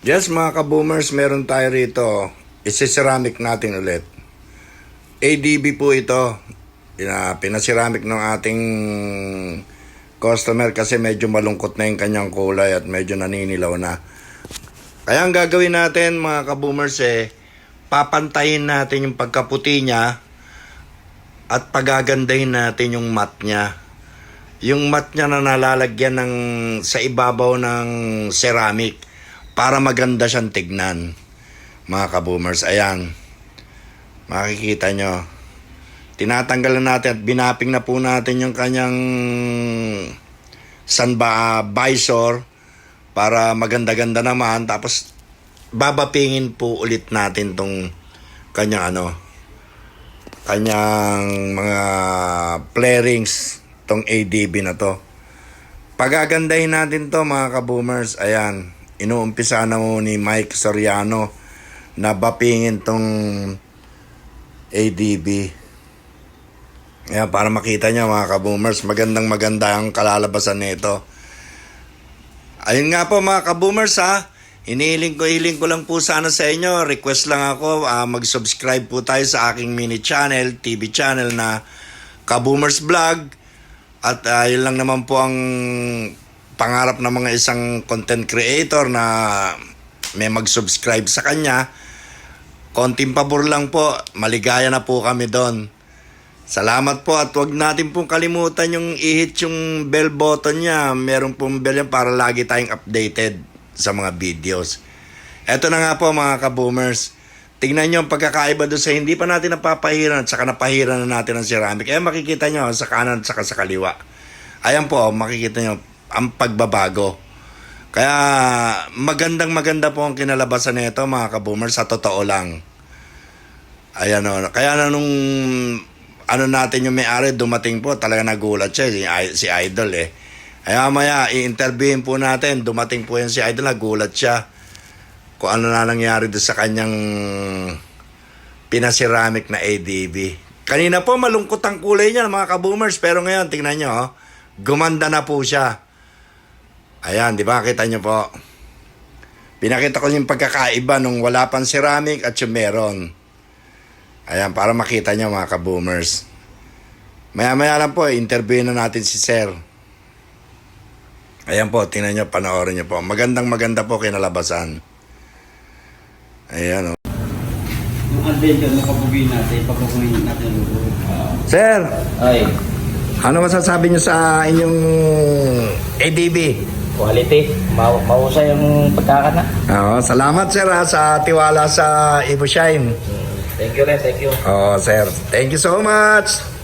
Yes, mga ka-boomers, meron tayo rito. Isi-ceramic natin ulit. ADB po ito. Pinaceramic ng ating customer kasi medyo malungkot na yung kanyang kulay at medyo naninilaw na. Kaya ang gagawin natin, mga ka-boomers, papantayin natin yung pagkaputi niya at pagagandahin natin yung mat niya. Yung mat niya na nalalagyan sa ibabaw ng ceramic para maganda siyang tignan, mga ka-boomers. Ayan, makikita nyo. Tinatanggalan natin at binaping na po natin yung kanyang visor para maganda-ganda naman. Tapos babapingin po ulit natin tong kanyang kanyang mga flarings, tong ADB na to. Pagagandahin natin to, mga ka-boomers. Ayan, inuumpisa na mo ni Mike Soriano na bapingin tong ADB. Ayan, para makita nyo, mga ka-boomers, magandang maganda ang kalalabasan nito. Ayun nga po, mga ka-boomers, hiling ko lang po sana sa inyo. Request lang ako, mag-subscribe po tayo sa aking mini channel, TV channel na Ka-Boomers Vlog. At yun lang naman po ang pangarap ng mga isang content creator na may mag-subscribe sa kanya. Konting pabor lang po, maligaya na po kami doon. Salamat po at huwag natin pong kalimutan yung i-hit yung bell button niya. Meron pong bell yan para lagi tayong updated sa mga videos. Eto na nga po, mga ka-boomers. Tingnan nyo ang pagkakaiba doon sa hindi pa natin napapahiran at saka napahiran na natin ang ceramic. Makikita nyo sa kanan at saka sa kaliwa. Ayan po, makikita nyo ang pagbabago. Kaya maganda po ang kinalabasan nito, mga ka-boomers, sa totoo lang. Ayan o. Kaya na nung natin yung may-ari dumating po, talaga nagulat siya, si Idol Kaya maya, i-interviewin po natin, dumating po yan si Idol, nagulat siya kung ano na nangyari doon sa kanyang pinaceramic na ADB. Kanina po malungkot ang kulay niya, mga ka-boomers, pero ngayon tingnan nyo, gumanda na po siya. Ayan, di ba? Kita nyo po. Pinakita ko yung pagkakaiba nung wala pang ceramic at yung meron. Ayan, para makita nyo, mga ka-boomers. Maya-maya lang po, interviewin na natin si Sir. Ayan po, tingnan nyo, panoorin nyo po. Maganda po kinalabasan. Ayan o. Yung adventure na pabuguin natin ang lugo. Sir! Ay, Ano masasabi nyo sa inyong ADB? quality. Mahusay yung pagkakana. Salamat sir sa tiwala sa Evo Shine. Thank you rin, thank you. Sir. Thank you so much.